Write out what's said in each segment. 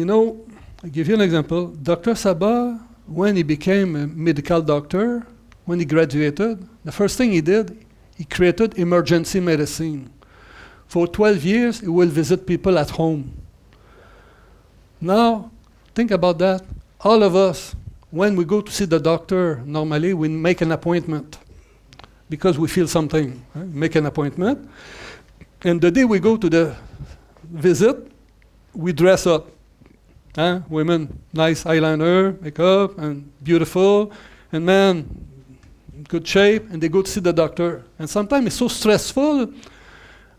I'll give you an example. Dr. Saba, when he became a medical doctor, when he graduated, the first thing he did, he created emergency medicine. For 12 years, he will visit people at home. Now, think about that. All of us, when we go to see the doctor, normally we make an appointment because we feel something. Right? Make an appointment. And the day we go to the visit, we dress up. Women, nice eyeliner, makeup, and beautiful. And men, good shape, and they go to see the doctor. And sometimes it's so stressful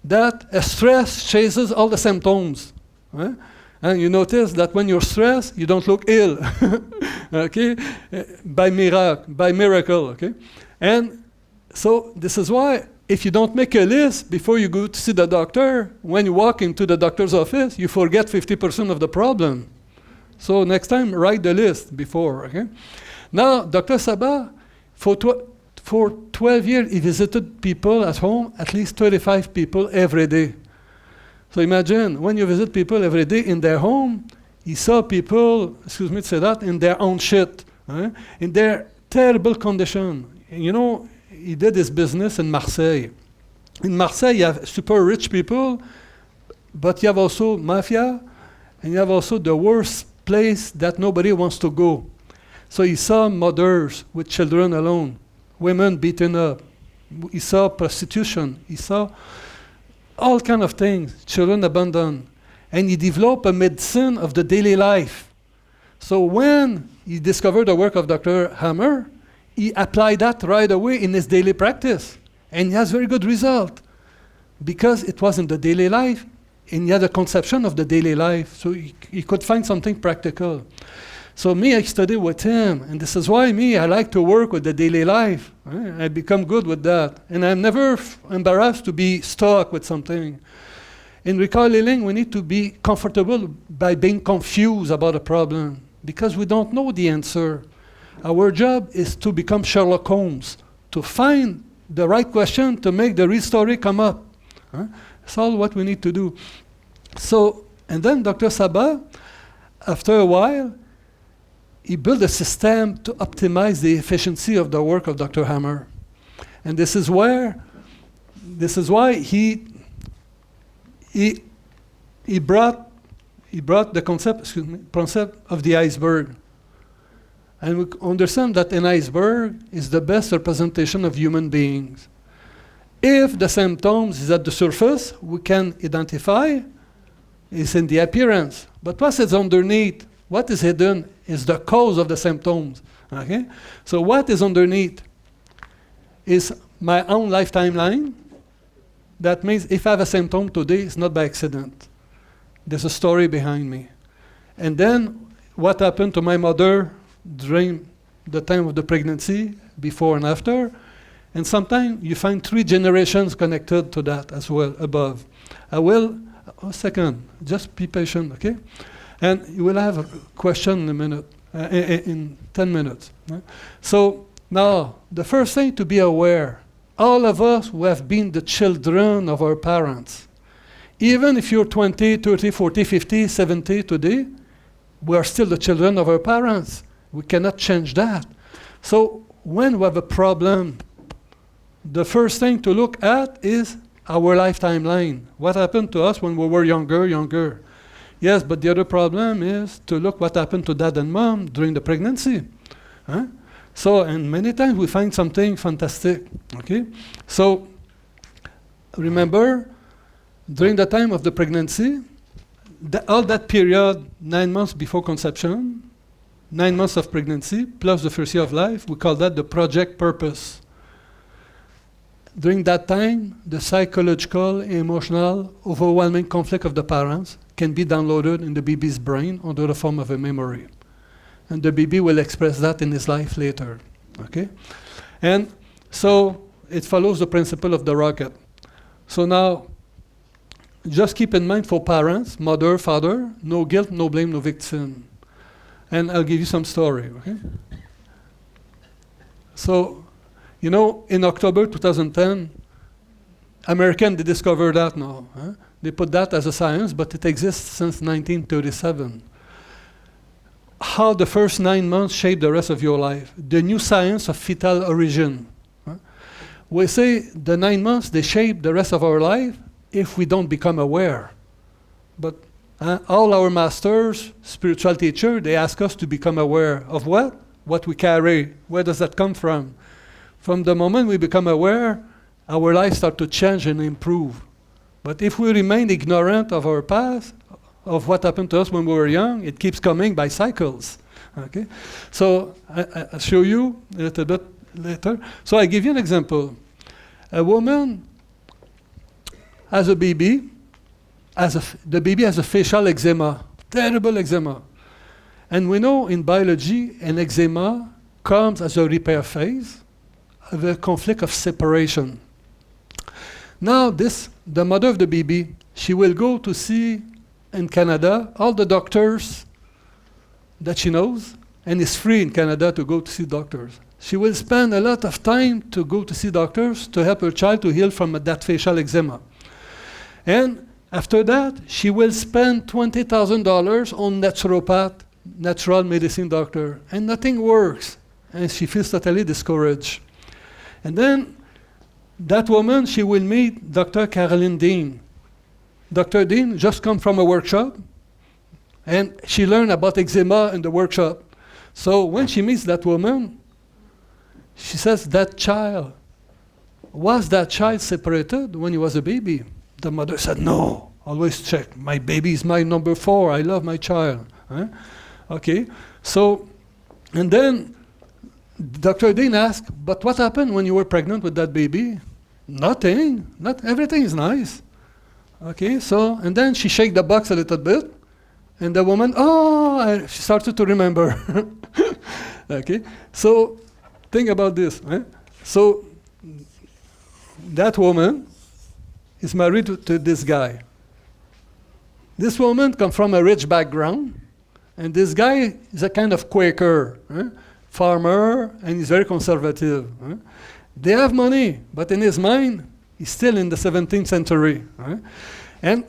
that a stress chases all the symptoms. Right? And you notice that when you're stressed, you don't look ill. Okay? By miracle. Okay? And so this is why if you don't make a list before you go to see the doctor, when you walk into the doctor's office, you forget 50% of the problem. So next time, write the list before. Okay? Now, Dr. Saba, for 12 years, he visited people at home, at least 35 people every day. So imagine, when you visit people every day in their home, he saw people, excuse me to say that, in their own shit, in their terrible condition. He did his business in Marseille. In Marseille, you have super rich people, but you have also mafia, and you have also the worst place that nobody wants to go. So he saw mothers with children alone, women beaten up. He saw prostitution. He saw all kind of things, children abandoned. And he developed a medicine of the daily life. So when he discovered the work of Dr. Hammer, he applied that right away in his daily practice. And he has very good result because it was in the daily life and he had a conception of the daily life. So he could find something practical. So I studied with him, and this is why I like to work with the daily life. Right? I become good with that. And I'm never embarrassed to be stuck with something. In Rikol Healing, we need to be comfortable by being confused about a problem because we don't know the answer. Our job is to become Sherlock Holmes, to find the right question to make the real story come up. That's all what we need to do. So, and then Dr. Saba, after a while, he built a system to optimize the efficiency of the work of Dr. Hammer. And this is why he brought the concept of the iceberg. And we understand that an iceberg is the best representation of human beings. If the symptoms is at the surface, we can identify it's in the appearance. But what is underneath, what is hidden, is the cause of the symptoms. Okay? So what is underneath is my own life timeline. That means if I have a symptom today, it's not by accident. There's a story behind me. And then what happened to my mother during the time of the pregnancy, before and after. And sometimes you find 3 generations connected to that as well above. A second, just be patient, okay? And you will have a question in a minute, in 10 minutes. Right? So now, the first thing to be aware, all of us who have been the children of our parents, even if you're 20, 30, 40, 50, 70 today, we are still the children of our parents. We cannot change that. So when we have a problem, the first thing to look at is our life timeline. What happened to us when we were younger? Yes, but the other problem is to look what happened to dad and mom during the pregnancy. So, and many times we find something fantastic, okay? So, remember, during the time of the pregnancy, all that period, 9 months before conception, 9 months of pregnancy, plus the first year of life, we call that the project purpose. During that time, the psychological, emotional, overwhelming conflict of the parents can be downloaded in the baby's brain under the form of a memory. And the baby will express that in his life later, okay? And so it follows the principle of the rocket. So now, just keep in mind for parents, mother, father, no guilt, no blame, no victim. And I'll give you some story, okay? So, you know, in October 2010, Americans, they discovered that now. They put that as a science, but it exists since 1937. how the first 9 months shape the rest of your life. The new science of fetal origin. We say the 9 months, they shape the rest of our life if we don't become aware. But all our masters, spiritual teachers, they ask us to become aware of what? What we carry. Where does that come from? From the moment we become aware, our lives start to change and improve. But if we remain ignorant of our past, of what happened to us when we were young, it keeps coming by cycles. Okay? So I'll show you a little bit later. So I give you an example. A woman has a baby. The baby has a facial eczema, terrible eczema. And we know in biology, an eczema comes as a repair phase of a conflict of separation. Now the mother of the baby, she will go to see in Canada all the doctors that she knows, and it's free in Canada to go to see doctors. She will spend a lot of time to go to see doctors to help her child to heal from that facial eczema. And after that, she will spend $20,000 on naturopath, natural medicine doctor, and nothing works. And she feels totally discouraged. And then that woman, she will meet Dr. Caroline Dean. Dr. Dean just come from a workshop, and she learned about eczema in the workshop. So when she meets that woman, she says, was that child separated when he was a baby? The mother said, no, always check. My baby is my number 4. I love my child. Okay, so, and then Dr. Dean asked, but what happened when you were pregnant with that baby? Nothing. Everything is nice. Okay, so, and then she shake the box a little bit, and the woman, she started to remember. Okay, so think about this. So that woman is married to this guy. This woman comes from a rich background, and this guy is a kind of Quaker, farmer, and he's very conservative. They have money, but in his mind, he's still in the 17th century. And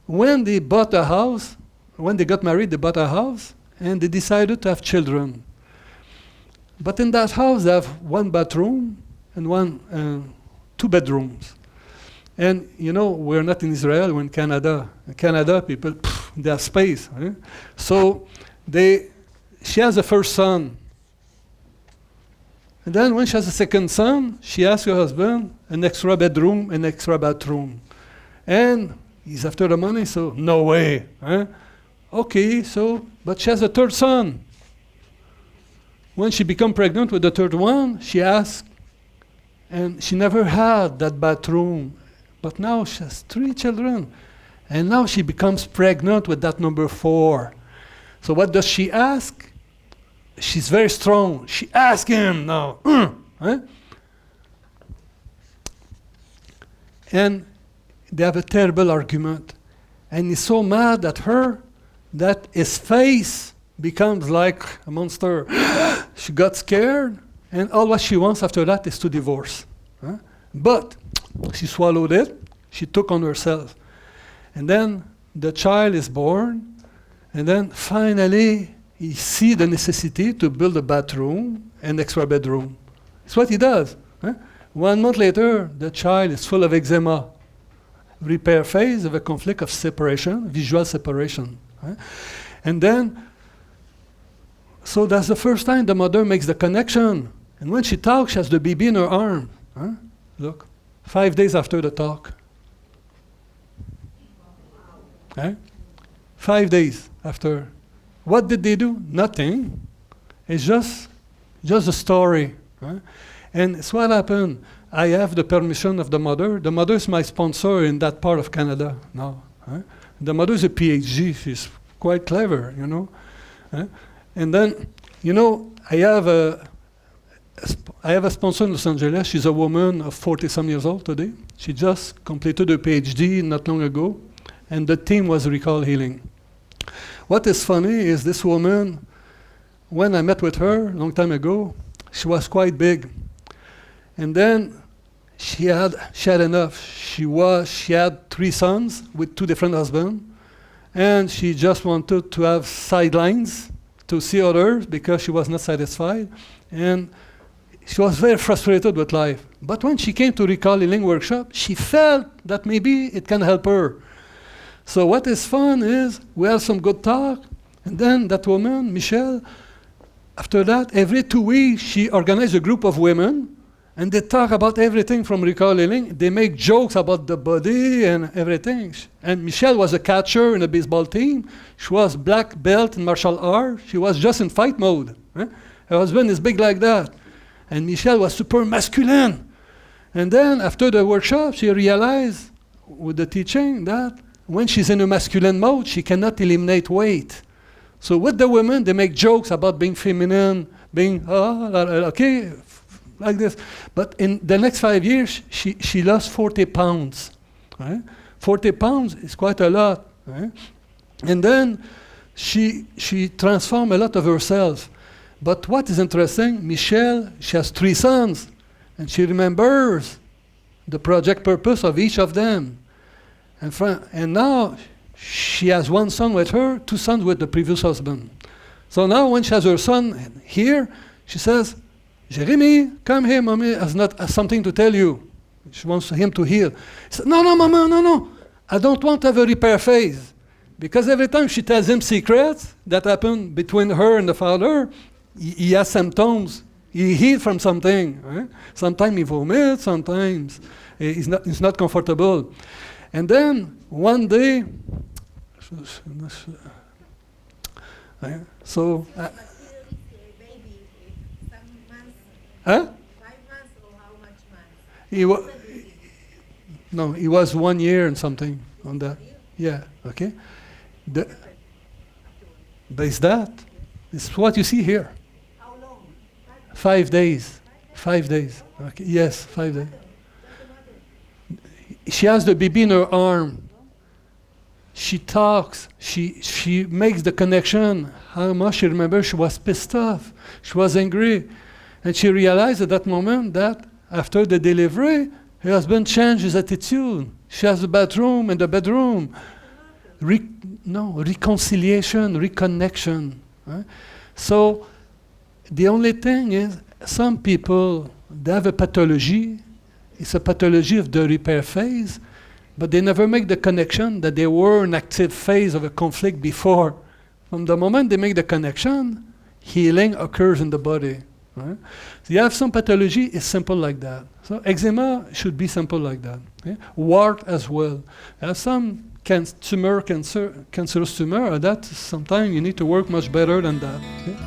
when they bought a house, when they got married, they bought a house, and they decided to have children. But in that house, they have 1 bathroom and 2 bedrooms. And you know, we're not in Israel, we're in Canada. In Canada, people, they have space. So she has a first son. And then when she has a second son, she asks her husband an extra bedroom, an extra bathroom. And he's after the money, so no way. Okay, so, but she has a third son. When she became pregnant with the third one, she asked, and she never had that bathroom. But now she has 3 children. And now she becomes pregnant with that number 4. So what does she ask? She's very strong. She asks him now. And they have a terrible argument. And he's so mad at her that his face becomes like a monster. She got scared, and all what she wants after that is to divorce. But she swallowed it. She took on herself. And then the child is born, and then finally he sees the necessity to build a bathroom and extra bedroom. It's what he does. 1 month later, the child is full of eczema. Repair phase of a conflict of separation, visual separation. And then, so that's the first time the mother makes the connection. And when she talks, she has the baby in her arm. Look, 5 days after the talk. 5 days after. What did they do? Nothing. It's just a story. And it's what happened. I have the permission of the mother. The mother is my sponsor in that part of Canada now. The mother is a PhD. She's quite clever, you know. And then, you know, I have a sponsor in Los Angeles. She's a woman of 40-some years old today. She just completed her PhD not long ago. And the theme was Recall Healing. What is funny is this woman, when I met with her a long time ago, she was quite big. And then she had enough. She had 3 sons with 2 different husbands. And she just wanted to have sidelines to see others because she was not satisfied. And she was very frustrated with life. But when she came to Ricole Healing Workshop, she felt that maybe it can help her. So what is fun is we have some good talk, and then that woman, Michelle, after that, every 2 weeks, she organized a group of women, and they talk about everything from Ricole Healing. They make jokes about the body and everything. And Michelle was a catcher in a baseball team. She was black belt in martial arts. She was just in fight mode. Her husband is big like that. And Michelle was super masculine. And then after the workshop, she realized with the teaching that when she's in a masculine mode, she cannot eliminate weight. So with the women, they make jokes about being feminine, being, okay, like this. But in the next 5 years, she lost 40 pounds. Right? 40 pounds is quite a lot. Right? And then she transformed a lot of herself. But what is interesting, Michelle, she has 3 sons, and she remembers the project purpose of each of them. And now she has 1 son with her, 2 sons with the previous husband. So now when she has her son here, she says, Jeremy, come here, mommy has something to tell you. She wants him to heal. He said, no, mama, no. I don't want to have a repair phase. Because every time she tells him secrets that happen between her and the father, he has symptoms. He heals from something. Right? Sometimes he vomits, sometimes he's not comfortable. And then one day, so... Huh? 5 months or how much months? He was 1 year and something on that. Yeah, okay. But it's that. It's what you see here. How long? 5 days. 5 days. Okay. Yes, 5 days. She has the baby in her arm. She talks. She makes the connection. How much she remembers she was pissed off. She was angry. And she realized at that moment that after the delivery, her husband changed his attitude. She has a bathroom in the bedroom. Reconciliation, reconnection. Right? So the only thing is, some people, they have a pathology. It's a pathology of the repair phase, but they never make the connection that they were in active phase of a conflict before. From the moment they make the connection, healing occurs in the body. Right? So you have some pathology, it's simple like that. So eczema should be simple like that. Okay? Wart as well. You have some cancerous tumor, that sometimes you need to work much better than that. Okay?